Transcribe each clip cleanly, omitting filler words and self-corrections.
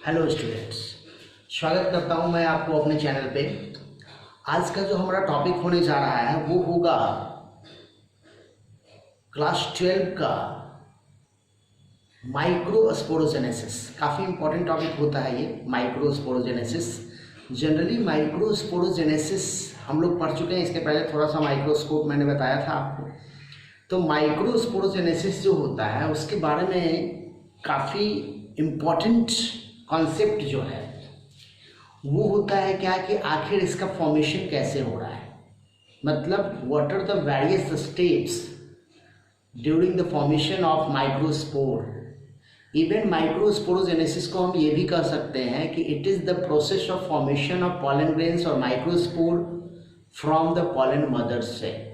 Hello students, स्वागत करता हूं मैं आपको अपने चैनल पे। आज का जो हमारा टॉपिक होने जा रहा है वो होगा क्लास 12 का माइक्रोस्पोरोजेनेसिस। काफ़ी इंपॉर्टेंट टॉपिक होता है ये माइक्रोस्पोरोजेनेसिस। जनरली माइक्रोस्पोरोजेनेसिस हम लोग पढ़ चुके हैं, इसके पहले थोड़ा सा माइक्रोस्कोप मैंने बताया था आपको। तो माइक्रोस्पोरोजेनेसिस जो होता है उसके बारे में काफ़ी इम्पॉर्टेंट कॉन्सेप्ट जो है वो होता है क्या कि आखिर इसका फॉर्मेशन कैसे हो रहा है, मतलब what are the various steps during the formation of microspore. Even microsporogenesis को हम ये भी कह सकते हैं कि it is the process of formation of pollen grains और microspore from the pollen mother से।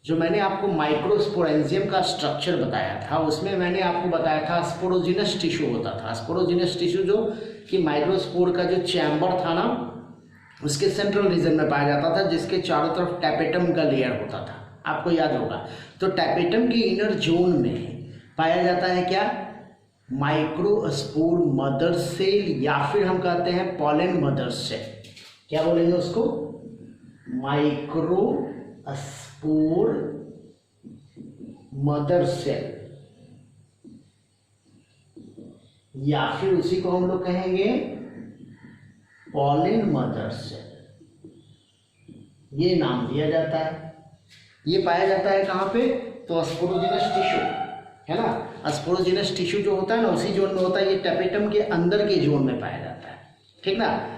जो मैंने आपको माइक्रोस्पोरेंजियम का स्ट्रक्चर बताया था उसमें मैंने आपको बताया था स्पोरोजिनस टिश्यू होता था। स्पोरोजिनस टिश्यू जो कि माइक्रोस्पोर का जो चैम्बर था ना उसके सेंट्रल रीजन में पाया जाता था, जिसके चारों तरफ टैपेटम का लेयर होता था, आपको याद होगा। तो टैपेटम के इनर जोन में पाया जाता है क्या, माइक्रोस्पोर मदर सेल, या फिर हम कहते हैं पॉलन मदर सेल। क्या बोलेंगे उसको, माइक्रोस्पोर मदर सेल, या फिर उसी को हम लोग कहेंगे पॉलन मदर सेल। ये नाम दिया जाता है। ये पाया जाता है कहाँ पे, तो स्पोरोजिनस टिश्यू है ना। स्पोरोजिनस टिश्यू जो होता है ना उसी जोन में होता है, ये टैपेटम के अंदर के जोन में पाया जाता है, ठीक ना।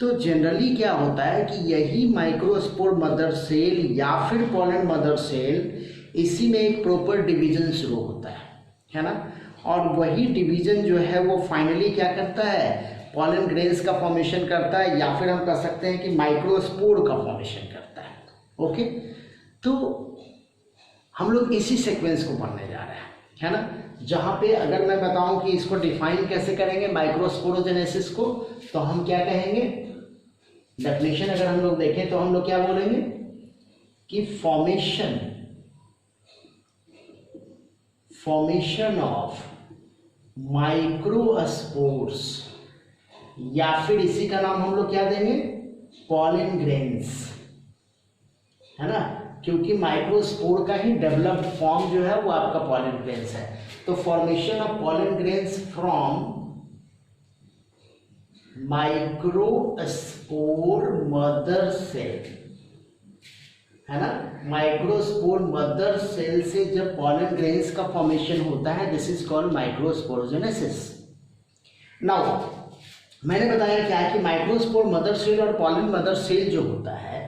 तो जनरली क्या होता है कि यही माइक्रोस्पोर मदर सेल या फिर पॉलन मदर सेल, इसी में एक प्रॉपर डिवीजन शुरू होता है ना। और वही डिवीजन जो है वो फाइनली क्या करता है, पॉलन ग्रेन्स का फॉर्मेशन करता है, या फिर हम कह सकते हैं कि माइक्रोस्पोर का फॉर्मेशन करता है। ओके, तो हम लोग इसी सीक्वेंस को पढ़ने जा रहे हैं, है ना। जहाँ पे अगर मैं बताऊं कि इसको डिफाइन कैसे करेंगे माइक्रोस्पोरोजेनेसिस को, तो हम क्या कहेंगे, डेफिनेशन अगर हम लोग देखें तो हम लोग क्या बोलेंगे कि फॉर्मेशन ऑफ माइक्रोस्पोर्स, या फिर इसी का नाम हम लोग क्या देंगे, पॉलन ग्रेन्स, है ना, क्योंकि माइक्रोस्पोर का ही डेवलप्ड फॉर्म जो है वो आपका पॉलन ग्रेन्स है। तो formation of pollen grains from microspore mother cell, है ना। माइक्रोस्पोर मदर सेल से जब पॉलन ग्रेन्स का फॉर्मेशन होता है, this is called microsporogenesis. Now मैंने बताया क्या है कि माइक्रोस्पोर मदर सेल और पॉलन मदर सेल जो होता है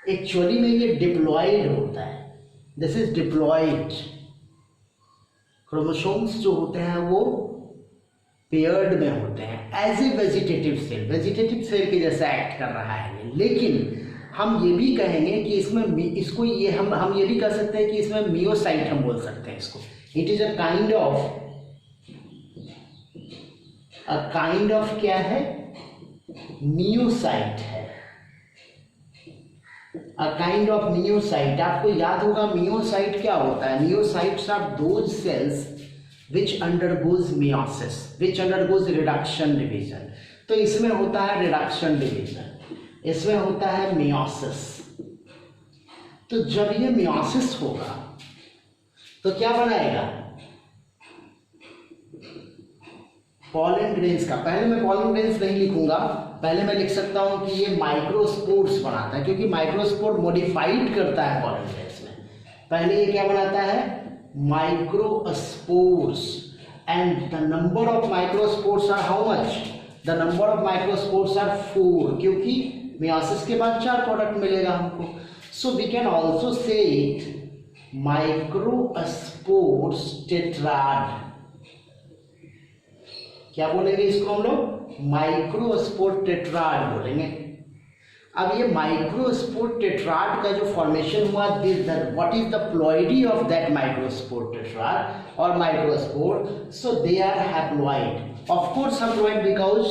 एक्चुअली में ये डिप्लॉयड होता है। This is diploid. क्रोमोसोम्स जो होते हैं वो पेयर्ड में होते हैं as a vegetative cell, vegetative cell के जैसा एक्ट कर रहा है ये। लेकिन हम ये भी कहेंगे कि इसमें इसको ये हम ये भी कह सकते हैं कि इसमें मियोसाइट हम बोल सकते हैं इसको। It is a kind of क्या है, मियोसाइट है, अ काइंड ऑफ मियोसाइट। आपको याद होगा मियोसाइट क्या होता है, meiocytes are those cells which undergoes meiosis, which undergoes reduction division। तो इसमें होता है reduction division, इसमें होता है meiosis। तो जब ये meiosis होगा तो क्या बनाएगा, पॉलन ग्रेन्स का। पहले मैं पॉलन ग्रेन्स नहीं लिखूंगा, पहले मैं लिख सकता हूं कि ये माइक्रोस्पोर्स बनाता है, क्योंकि माइक्रोस्पोर मॉडिफाइड करता है पॉलन ग्रेन्स में। पहले ये क्या बनाता है, microspores, and the number of microspores are how much, the number of microspores are 4, क्योंकि meiosis के बाद 4 प्रोडक्ट मिलेगा हमको। so we can also say microspores tetrad। क्या बोलेंगे इसको हम लोग, माइक्रोस्पोर टेट्राड बोलेंगे। अब ये माइक्रोस्पोर टेट्राड का जो फॉर्मेशन हुआ, what is the ploidy of that microspore tetrad और microspore, so they are haploid. Of course haploid because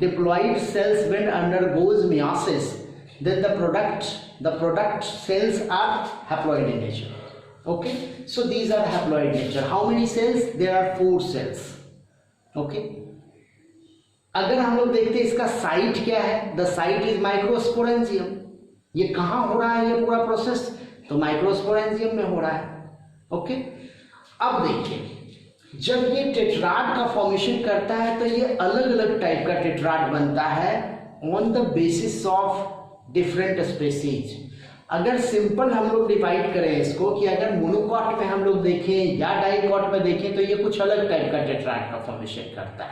diploid cells when undergoes meiosis, then the product cells are haploid in nature। okay, so these are haploid nature। how many cells, there are 4 cells। okay, अगर हम लोग देखते हैं इसका site क्या है, the site is microsporangium. ये कहाँ हो रहा है ये पूरा प्रोसेस, तो माइक्रोस्पोरेंजियम में हो रहा है। ओके, अब देखिए जब ये टेट्राड का फॉर्मेशन करता है तो ये अलग अलग टाइप का टेट्राड बनता है on the basis of different species. अगर सिंपल हम लोग डिवाइड करें इसको कि अगर मोनोकॉट में हम लोग देखें या डाइकॉट में देखें तो ये कुछ अलग टाइप का टेट्राड का फॉर्मेशन करता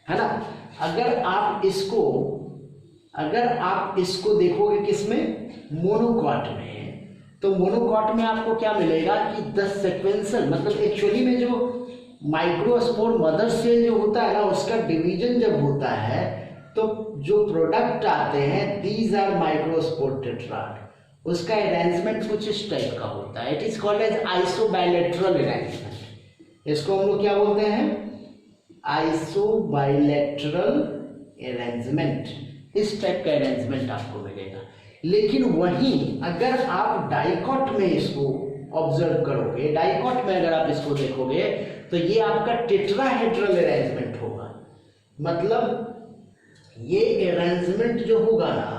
है ना। अगर आप इसको देखोगे किसमें, मोनोकॉट में, तो मोनोकॉट में आपको क्या मिलेगा कि 10 सेक्वेंसल, मतलब एक्चुअली में जो माइक्रोस्पोर मदर सेल जो होता है ना उसका डिवीजन जब होता है तो जो प्रोडक्ट आते हैं दीज आर माइक्रोस्पोर टेट्राड। उसका अरेंजमेंट कुछ इस टाइप का होता है, it is called as isobilateral arrangement. इसको हम लोग क्या बोलते हैं, आइसोबाइलेटरल अरेंजमेंट। इस टाइप का अरेंजमेंट आपको मिलेगा। लेकिन वहीं अगर आप डाइकॉट में इसको ऑब्जर्व करोगे, डाइकॉट में अगर आप इसको देखोगे तो ये आपका टेट्राहेड्रल अरेंजमेंट होगा। मतलब ये अरेंजमेंट जो होगा ना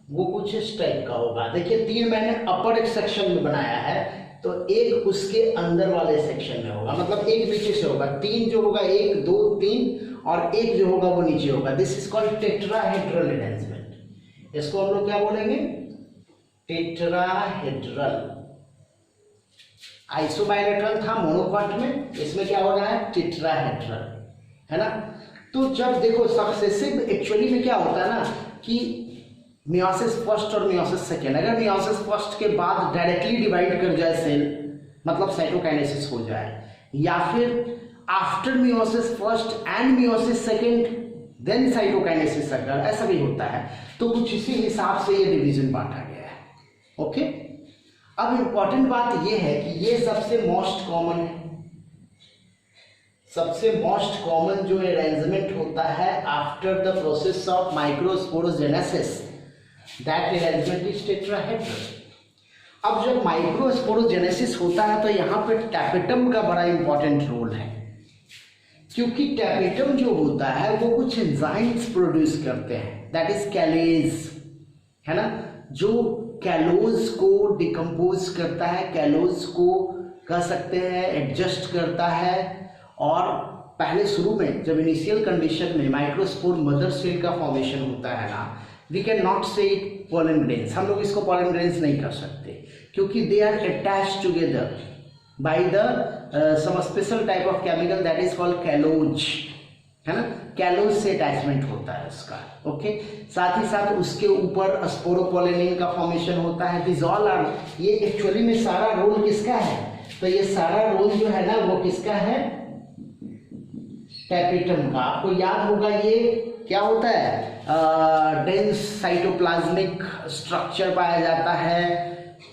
वो कुछ इस टाइप का होगा। देखिए 3 मैंने अपर एक सेक्शन में बनाया है तो एक उसके अंदर वाले सेक्शन में होगा, मतलब एक नीचे से होगा, 3 जो होगा 1 2 3 और एक जो होगा वो नीचे होगा। This is called tetrahedral arrangement. इसको हम लोग क्या बोलेंगे, टेट्राहेड्रल। आइसोबाइलेटरल था मोनोकॉट में, इसमें क्या हो रहा है, टेट्राहेड्रल, है ना। तो जब देखो सक्सेसिव एक्चुअली में क्या होता है ना कि मियोसिस फर्स्ट और मियोसिस सेकेंड, अगर मियोसिस फर्स्ट के बाद डायरेक्टली डिवाइड कर जाए सेल, मतलब साइटोकाइनेसिस हो जाए, या फिर after meiosis first and meiosis second then cytokinesis अगर ऐसा भी होता है तो कुछ इसी हिसाब से ये डिवीजन बांटा गया है। ओके, अब इंपॉर्टेंट बात ये है कि ये सबसे मोस्ट कॉमन है। सबसे मोस्ट कॉमन जो अरेंजमेंट होता है after the process of microsporogenesis, that arrangement is tetrahedral. अब जब माइक्रोस्पोरोजेनेसिस होता है तो यहाँ पे टैपेटम का बड़ा इंपॉर्टेंट रोल है, क्योंकि टैपेटम जो होता है वो कुछ एंजाइम्स प्रोड्यूस करते हैं, दैट इज कैलेज, है ना, जो कैलोज को डिकम्पोज करता है, कैलोज को कह सकते हैं एडजस्ट करता है। और पहले शुरू में जब इनिशियल कंडीशन में माइक्रोस्पोर मदर सेल का फॉर्मेशन होता है ना, we can not say it pollen grains, हम लोग इसको पोलन ग्रेन्स नहीं कर सकते क्योंकि they are attached together by the some special type of chemical that is called callose, है ना, कैलोज से अटैचमेंट होता है उसका। ओके, साथ ही साथ उसके ऊपर स्पोरोपोलेनिन का फॉर्मेशन होता है। दिस ऑल आर, ये एक्चुअली में सारा रोल किसका है, तो ये सारा रोल जो है ना वो किसका है, टैपेटम का। आपको याद होगा ये क्या होता है, डेंस साइटोप्लाज्मिक स्ट्रक्चर पाया जाता है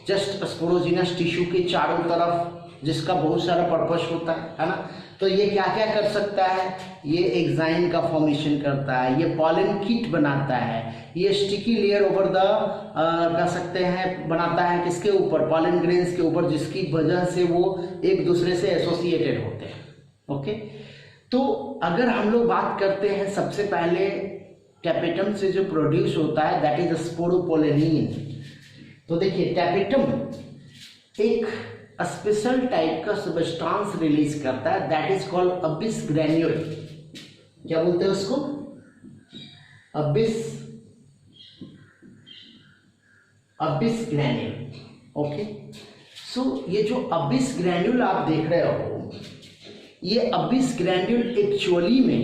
जस्ट स्पोरोजिनस टिश्यू के चारों तरफ, जिसका बहुत सारा पर्पस होता है ना। तो ये क्या क्या कर सकता है, ये एग्जाइम का फॉर्मेशन करता है, ये पॉलन किट बनाता है, ये स्टिकी लेयर ओवर द कह सकते हैं बनाता है किसके ऊपर, पॉलन ग्रेन्स के ऊपर, जिसकी वजह से वो एक दूसरे से एसोसिएटेड होते हैं। ओके, तो अगर हम लोग बात करते हैं सबसे पहले टैपेटम से जो प्रोड्यूस होता है दैट इज स्पोरोपोलेनिन। तो देखिए टैपेटम एक स्पेशल टाइप का सब्सटेंस रिलीज करता है that is called Abish granule. क्या बोलते हैं उसको, अबिस ग्रैन्यूल। ओके, सो ये जो अबिस ग्रैन्यूल आप देख रहे हो, ये अबिस ग्रैन्यूल एक्चुअली में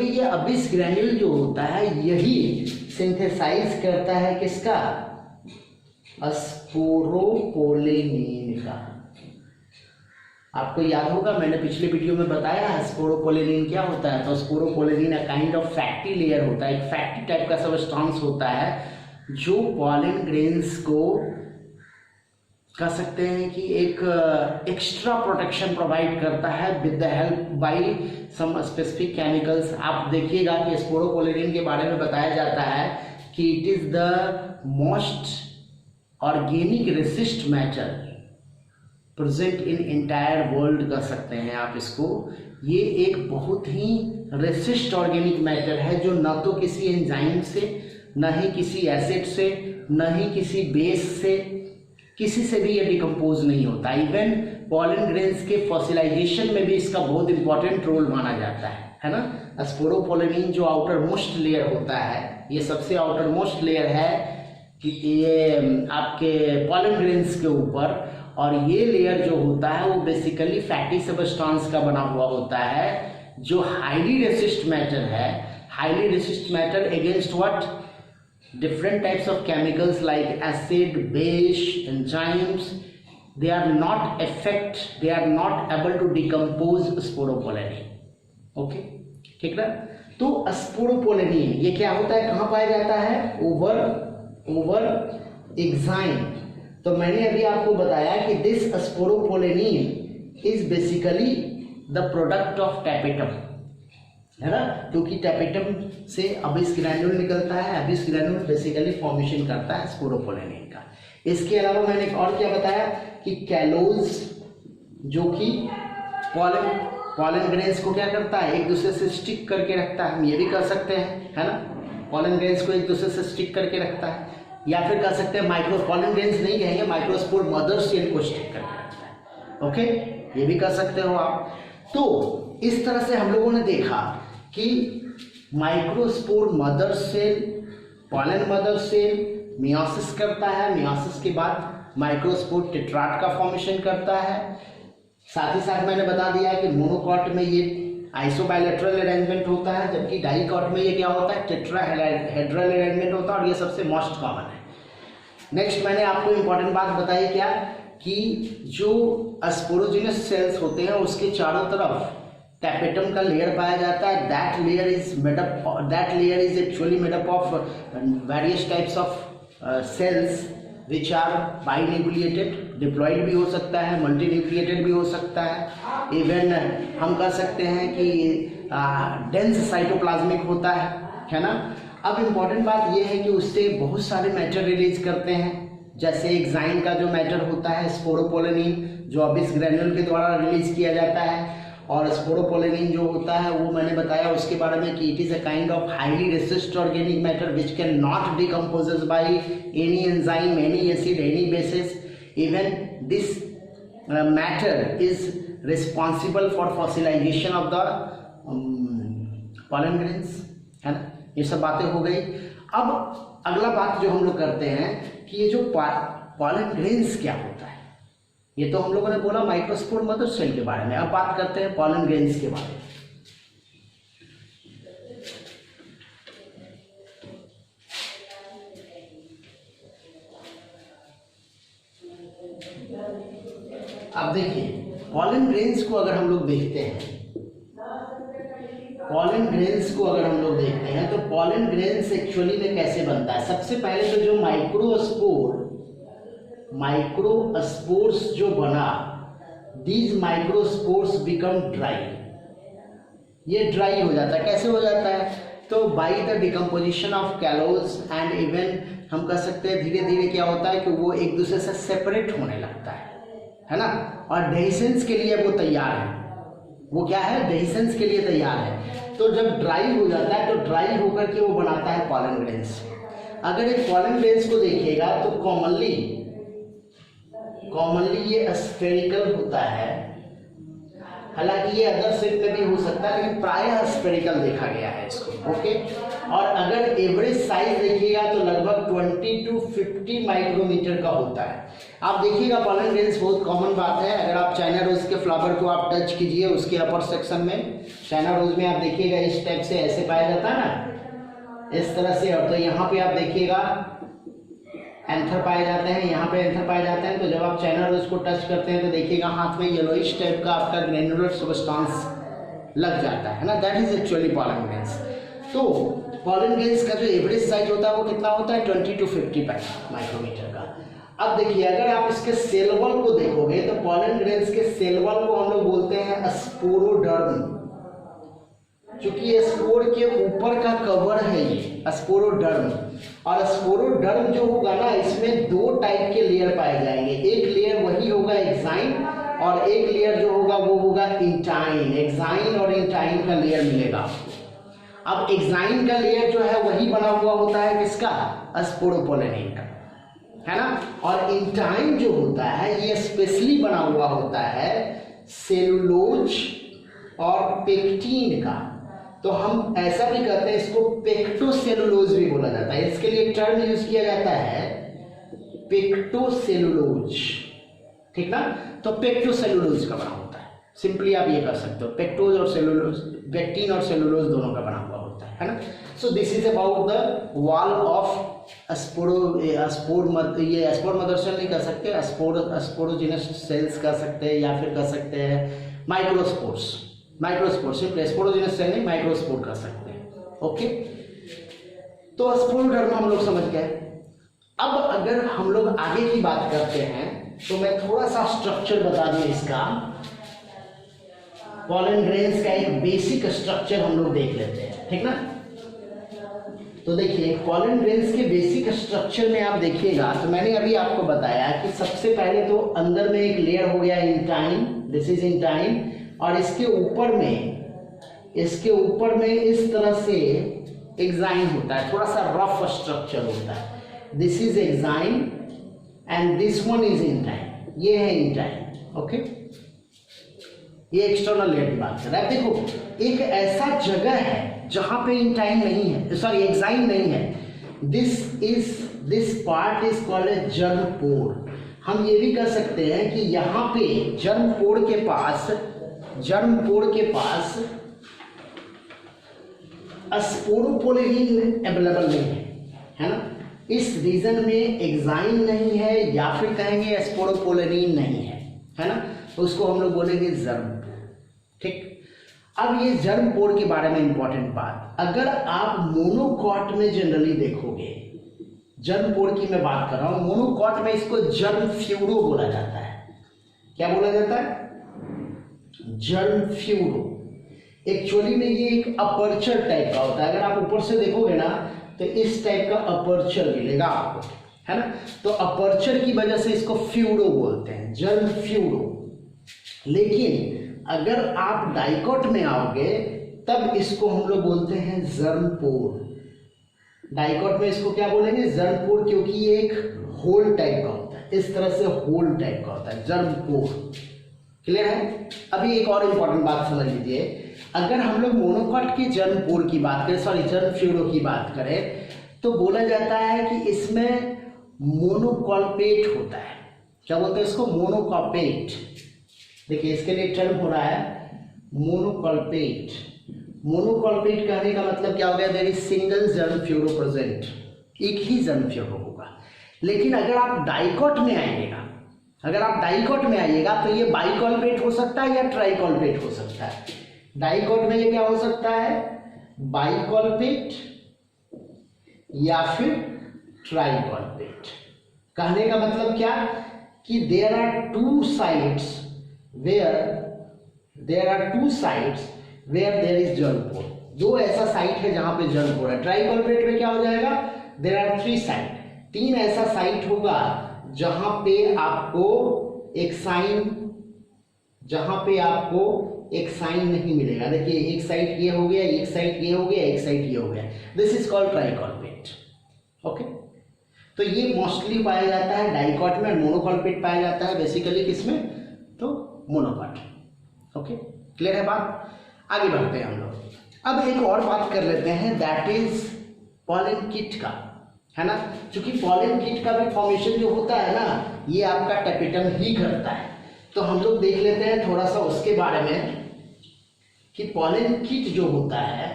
ये अबिस ग्रैन्यूल जो होता है यही सिंथेसाइज करता है किसका, स्पोरोपोलेनिन का। आपको याद होगा मैंने पिछले वीडियो में बताया स्पोरोपोलेनिन क्या होता है, तो sporopollenin a kind of fatty layer होता है, एक फैटी टाइप का सब्सटेंस होता है जो पॉलन ग्रेन्स को कह सकते हैं कि एक एक्स्ट्रा प्रोटेक्शन प्रोवाइड करता है with the help by some specific chemicals. आप देखिएगा कि स्पोरोपोलेनिन के बारे में बताया जाता है कि it is the most organic resist matter present in entire world कर सकते हैं आप इसको। ये एक बहुत ही रेसिस्ट ऑर्गेनिक मैटर है जो न तो किसी एंजाइम से, न ही किसी एसिड से, न ही किसी बेस से, किसी से भी ये डिकम्पोज नहीं होता। इवन पॉलन ग्रेन्स के फॉसिलाइजेशन में भी इसका बहुत इंपॉर्टेंट रोल माना जाता है ना। स्पोरोपोलेनिन जो आउटर मोस्ट लेयर होता है, ये सबसे आउटर मोस्ट लेयर है कि ये आपके पॉलन ग्रेन्स के ऊपर, और ये लेयर जो होता है वो बेसिकली फैटी सबस्टांस का बना हुआ होता है जो हाईली रेसिस्ट मैटर है। Highly resist matter against what? different types of chemicals like acid, base, enzymes. They are not able to decompose sporopollenin. Okay, ठीक ना। तो स्पोरोपोलेनिन ये क्या होता है, कहाँ पाया जाता है? Over enzyme. तो मैंने अभी आपको बताया कि this sporopollenin is basically the product of tapetum, है ना, क्योंकि टैपेटम से अबिस ग्रैन्यूल निकलता है। अबिस ग्रैन्यूल बेसिकली फॉर्मेशन करता है स्पोरोपोलेनिन का। इसके अलावा मैंने और क्या बताया कि कैलोज जो कि पॉलन ग्रेन्स को क्या करता है, एक दूसरे से स्टिक करके रखता है। हम ये भी कर सकते हैं, है ना, पॉलन ग्रेन्स को एक दूसरे से स्टिक करके रखता है, या फिर कह सकते हैं माइक्रो पॉलन ग्रेन्स नहीं कहेंगे, माइक्रोस्पोर मदर सेल को स्टिक करके रखता है। ओके, ये भी कर सकते हो आप। तो इस तरह से हम लोगों ने देखा कि microspore mother cell, pollen mother cell meiosis करता है। मियोसिस के बाद माइक्रोस्पोर टेट्राड का फॉर्मेशन करता है। साथ ही साथ मैंने बता दिया कि मोनोकॉट में ये आइसोबाइलेटरल अरेंजमेंट होता है, जबकि डाइकॉट में ये क्या होता है, टेट्राहेड्रल अरेंजमेंट होता है, और ये सबसे मोस्ट कॉमन है। नेक्स्ट मैंने आपको इंपॉर्टेंट बात बताई क्या, कि जो स्पोरोजिनस सेल्स होते हैं उसके चारों तरफ टैपेटम का लेयर पाया जाता है। That layer is actually made up of various types of cells which are binucleated, diploid भी हो सकता है, मल्टीन्यूक्लिएटेड भी हो सकता है। इवन हम कह सकते हैं कि डेंस साइटोप्लाज्मिक होता है ना। अब इम्पॉर्टेंट बात यह है कि उससे बहुत सारे मैटर रिलीज करते हैं, जैसे एग्जाइन का जो मैटर होता है स्पोरोपोलेनिन, जो अबिस ग्रैन्यूल के द्वारा रिलीज किया जाता है। और स्पोरोपोलेनिन जो होता है वो मैंने बताया उसके बारे में कि it is a kind of highly resist organic matter which can not decomposes by any enzyme, any acid, any basis. Even this matter is responsible for fossilization of the pollen grains, है ना। ये सब बातें हो गई। अब अगला बात जो हम लोग करते हैं कि ये जो पॉलन ग्रेन्स क्या होता है, ये तो हम लोगों ने बोला माइक्रोस्पोर मदर सेल के बारे में। अब बात करते हैं पॉलन ग्रेन्स के बारे में। अब देखिए पॉलन ग्रेन्स को अगर हम लोग देखते हैं, पॉलन ग्रेन्स को अगर हम लोग देखते हैं तो पॉलन ग्रेन्स एक्चुअली में कैसे बनता है। सबसे पहले तो जो माइक्रोस्पोर्स जो बना, दीज माइक्रोस्पोर्स बिकम ड्राई। ये ड्राई हो जाता है। कैसे हो जाता है? तो by the decomposition of callose and even हम कह सकते हैं धीरे धीरे क्या होता है कि वो एक दूसरे से सेपरेट होने लगता है ना। और डेहिसेंस के लिए वो तैयार है। वो क्या है? डेहिसेंस के लिए तैयार है। तो जब ड्राई हो जाता है तो ड्राई होकर के वो बनाता है पॉलन ग्रेन्स। अगर एक पॉलन ग्रेन्स को देखिएगा तो कॉमनली ये स्फेरिकल होता है। हालांकि ये अदर शेप में भी हो सकता है, लेकिन प्रायः स्फेरिकल देखा गया है इसको। ओके। और अगर एवरेज साइज देखिएगा तो लगभग 20 to 50 माइक्रोमीटर का होता है। आप देखिएगा पॉलन ग्रेन्स बहुत कॉमन बात है। अगर आप चाइना रोज के फ्लावर को आप टच कीजिए उसके अपर सेक्शन में, चाइना रोज में आप देखिएगा इस टाइप से ऐसे पाया जाता है ना, इस तरह से। और तो यहाँ पे आप देखिएगा एंथर पाए जाते हैं, यहाँ पे एंथर पाए जाते हैं। तो जब आप चाइना रोज को टच करते हैं तो देखिएगा हाथ में येलोइश टाइप का आपका ग्रेनुलर सब्सटेंस लग जाता है ना। That is actually pollen grains. तो पॉलन ग्रेन्स का जो एवरेज साइज होता है वो कितना होता है? 20 to 50 माइक्रोमीटर का। अब देखिए अगर आप इसके सेल वॉल को देखोगे तो पॉलन ग्रेन्स के सेल वॉल को हम लोग बोलते हैं स्पोरोडर्म। चूंकि ये स्पोर के ऊपर का कवर है, ये स्पोरोडर्म। और स्पोरोडर्म जो होगा ना, इसमें दो टाइप के लेयर पाए जाएंगे। एक लेयर वही होगा एक्साइन, और एक लेयर जो होगा वो होगा इंटाइन। एक्साइन और इंटाइन का लेयर मिलेगा। अब एक्साइन का लेयर जो है वही बना हुआ होता है किसका, स्पोरोपोलेनिन का, है ना। और इंटाइन जो होता है ये स्पेशली बना हुआ होता है सेलुलोज और पेक्टिन का। तो हम ऐसा भी कहते हैं, इसको पेक्टोसेलुलोज भी बोला जाता है। इसके लिए टर्म यूज किया जाता है पेक्टोसेलुलोज, ठीक ना। तो पेक्टोसेलुलोज का बना होता है, सिंपली आप ये कर सकते हो, पेक्टोज और सेलुलोज, पेक्टिन और सेलुलोज दोनों का बना हुआ होता है ना। So this is about the wall of ये स्पोर मदरसन नहीं कर सकते, स्पोरोजिनस सेल्स कर सकते हैं, या फिर कर सकते हैं माइक्रोस्पोर्स। सिंपली स्पोरोजिनस सेल नहीं, माइक्रोस्पोर कर सकते हैं। ओके, तो स्पोरोडर्म हम लोग समझ गए। अब अगर हम लोग आगे की बात करते हैं तो मैं थोड़ा सा स्ट्रक्चर बता दूं इसका। पॉलन ग्रेन्स का एक बेसिक स्ट्रक्चर हम लोग देख लेते हैं, ठीक ना। तो देखिए पॉलन ग्रेन्स के बेसिक स्ट्रक्चर में आप देखिएगा तो मैंने अभी आपको बताया कि सबसे पहले तो अंदर में एक लेयर हो गया इंटाइन, दिस इज इंटाइन, और इसके ऊपर में इस तरह से एक्साइन होता है, थोड़ा सा रफ स्ट्रक्चर होता है। This is exine and this one is intine, ये है इंटाइन। ओके, ये एक्सटर्नल लेयर की बात कर रहा है। देखो एक ऐसा जगह है जहां पे इंटाइन नहीं है, सॉरी एक्साइन नहीं है। This part is called a germ pore. हम ये भी कर सकते हैं कि यहाँ पे जर्म पोर के पास स्पोरोपोलेनिन अवेलेबल नहीं है ना। इस रीजन में एक्साइन नहीं है, या फिर कहेंगे स्पोरोपोलेनिन नहीं है ना। तो उसको हम लोग बोलेंगे जर्म पोर, ठीक। अब ये जर्म पोर के बारे में इंपॉर्टेंट बात, अगर आप मोनोकॉट में जनरली देखोगे, जर्म पोर की मैं बात कर रहा हूं, मोनोकॉट में इसको जर्म फ्यूरो बोला जाता है। क्या बोला जाता है? Germ furrow. एक्चुअली में ये एक अपर्चर टाइप का होता है। अगर आप ऊपर से देखोगे ना तो इस टाइप का अपर्चर मिलेगा आपको, है ना। तो अपर्चर की वजह से इसको फ्यूरो बोलते हैं, जर्म फ्यूरो। लेकिन अगर आप डाइकॉट में आओगे तब इसको हम लोग बोलते हैं जर्म पोर। डाइकॉट में इसको क्या बोलेंगे? जर्म पोर, क्योंकि ये एक होल टाइप का होता है, इस तरह से होल टाइप का होता है, जर्म पोर। क्लियर है? अभी एक और इंपॉर्टेंट बात समझ लीजिए, अगर हम लोग मोनोकॉट की जर्म पोर की बात करें, सॉरी जर्म फ्यूरो की बात करें, तो बोला जाता है कि इसमें मोनोकॉल्पेट होता है। क्या बोलते हैं इसको? मोनोकॉल्पेट। देखिए इसके लिए टर्म हो रहा है मोनोकॉल्पेट। मोनोकॉल्पेट कहने का मतलब क्या हो गया? There is single germ furrow present, एक ही जर्म फ्यूरो होगा। लेकिन अगर आप डाइकॉट में आइएगा, तो ये बाइकॉल्पेट हो सकता है या ट्राइकॉल्पेट हो सकता है। डाइकॉट में ये क्या हो सकता है? बाइकॉल्पेट या फिर ट्राइकॉल्पेट। कहने का मतलब क्या कि there are two sides where there is germ pore. दो ऐसा साइट है जहां पे जर्म पोर है। ट्राइकॉल्पेट में क्या हो जाएगा? देयर आर थ्री साइट, तीन ऐसा साइट होगा जहां पे आपको एक साइन नहीं मिलेगा। देखिए एक साइड ये हो गया, एक साइड ये हो गया, एक साइड ये हो गया। This is called tricolpate. Okay, तो ये मोस्टली पाया जाता है डाइकॉट में, मोनोकॉल्पेट पाया जाता है बेसिकली किसमें? तो मोनोकॉट। ओके, क्लियर है बात? आगे बढ़ते हैं हम लोग। अब एक और बात कर लेते हैं, दैट इज पॉलन किट का, है ना। क्योंकि पॉलन किट का भी फॉर्मेशन जो होता है ना, ये आपका टेपिटम ही करता है। तो हम लोग देख लेते हैं थोड़ा सा उसके बारे में कि पॉलन किट जो होता है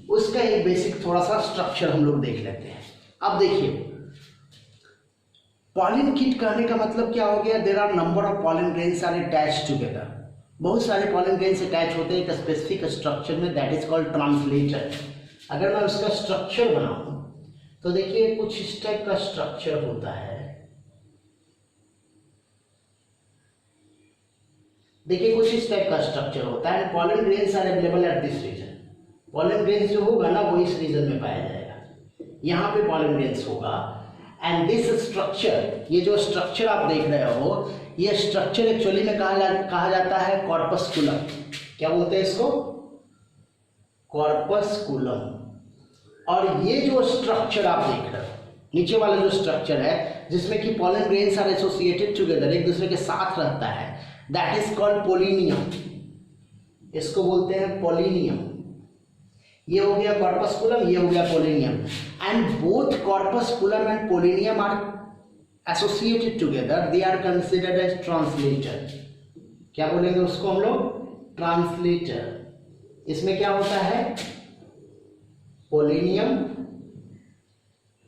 उसका एक बेसिक थोड़ा सा स्ट्रक्चर हम लोग देख लेते हैं। अब देखिए पॉलन किट कहने का मतलब क्या हो गया? There are number of pollen grains are attached together. बहुत सारे पॉलन ग्रेन्स अटैच होते हैं एक स्पेसिफिक स्ट्रक्चर में, दैट इज कॉल्ड ट्रांसलेटर। अगर मैं उसका स्ट्रक्चर बनाऊं तो देखिए कुछ इस टाइप का स्ट्रक्चर होता है। देखिए कुछ इस टाइप का स्ट्रक्चर होता है। Pollen grains are available at this region. Pollen grains जो होगा ना वो इस रीजन में पाया जाएगा। यहाँ पे पॉलन ग्रेन्स होगा। एंड दिस स्ट्रक्चर, ये जो स्ट्रक्चर आप देख रहे हो, ये स्ट्रक्चर एक्चुअली में कहा जाता है कॉर्पस्कुलम। क्या बोलते हैं इसको? कॉर्पस्कुलम। और ये जो स्ट्रक्चर आप देख रहे हो, नीचे वाला जो स्ट्रक्चर है जिसमें कि pollen grains are associated together, एक दूसरे के साथ रहता है, दैट इज कॉल्ड पोलिनियम। इसको बोलते हैं पोलिनियम। ये हो गया कॉर्पस्कुलम, ये हो गया pollinium. And both corpusculum and pollinium are associated together, they are considered as translator. क्या बोलेंगे उसको हम लोग? ट्रांसलेटर। इसमें क्या होता है? Polonium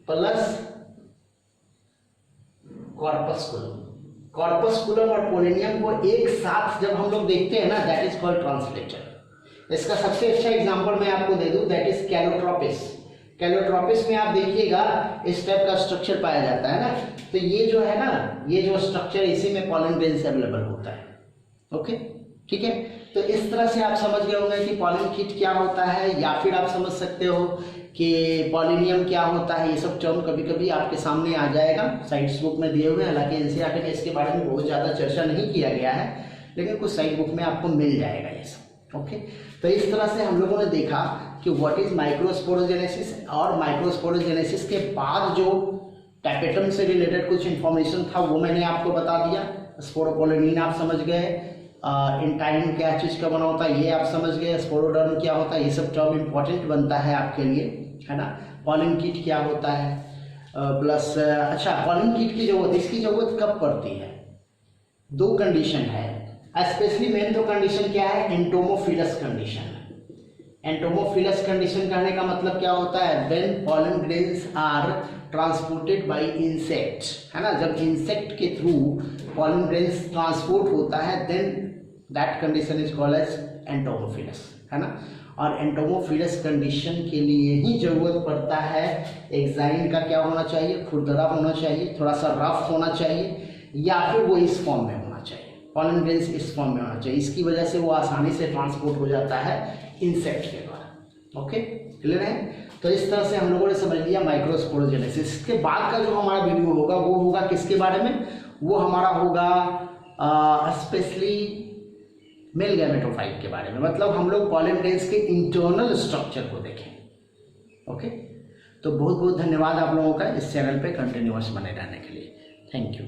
plus कॉर्पस्कुलम। कॉर्पस्कुलम और पोलिनियम को एक साथ जब हम लोग देखते हैं ना, दैट इज कॉल्ड ट्रांसलेटर। इसका सबसे अच्छा एग्जांपल मैं आपको दे दूं, दैट इज कैलोट्रोपिस। कैलोट्रोपिस में आप देखिएगा इस टाइप का स्ट्रक्चर पाया जाता है ना, तो ये जो है ना, ये जो स्ट्रक्चर, इसी में पॉलन ग्रेन्स अवेलेबल होता है। ओके, ठीक है। तो इस तरह से आप समझ गए होंगे कि पॉलन किट क्या होता है, या फिर आप समझ सकते हो कि पॉलिनियम क्या होता है। ये सब टर्म कभी कभी आपके सामने आ जाएगा, साइंस बुक में दिए हुए हैं। हालांकि एनसीईआरटी में इसके बारे में बहुत ज़्यादा चर्चा नहीं किया गया है, लेकिन कुछ साइंस बुक में आपको मिल जाएगा ये सब। ओके, तो इस तरह से हम लोगों ने देखा कि व्हाट इज माइक्रोस्पोरोजेनेसिस, और माइक्रोस्पोरोजेनेसिस के बाद जो टैपेटम से रिलेटेड कुछ इंफॉर्मेशन था वो मैंने आपको बता दिया। स्पोरोपोलिनिन आप समझ गए, इंटाइन क्या चीज़ का बना होता है ये आप समझ गए, स्पोरोडर्म क्या होता है, ये सब टर्म इंपॉर्टेंट बनता है आपके लिए, है ना। पॉलन किट क्या होता है, प्लस अच्छा, पॉलन किट की जरूरत, इसकी जरूरत कब पड़ती है? दो कंडीशन है, स्पेशली मेन दो कंडीशन क्या है? Entomophilous condition. एंटोमोफिलस कंडीशन कहने का मतलब क्या होता है? When pollen grains are transported by insect, है ना। जब इंसेक्ट के थ्रू पॉलन ग्रेन्स ट्रांसपोर्ट होता है, then that condition is called as entomophilous, है ना। और एंटोमोफिलस कंडीशन के लिए ही जरूरत पड़ता है एग्जाइन का क्या होना चाहिए? खुरदरा होना चाहिए, थोड़ा सा रफ होना चाहिए, या फिर वो इस फॉर्म में होना चाहिए। पॉलन ग्रेन्स इस फॉर्म में होना चाहिए, इसकी वजह से वो आसानी से ट्रांसपोर्ट हो जाता है इंसेक्ट के द्वारा। ओके, क्लियर है। तो इस तरह से हम लोगों ने समझ लिया माइक्रोस्पोरोजेनेसिस। इसके बाद का जो हमारा वीडियो होगा वो होगा किसके बारे में? वो हमारा होगा स्पेशली मेल गैमेटोफाइट के बारे में, मतलब हम लोग पॉलन ग्रेन्स के इंटरनल स्ट्रक्चर को देखें। ओके, तो बहुत बहुत धन्यवाद आप लोगों का इस चैनल पे कंटिन्यूअस बने रहने के लिए। Thank you.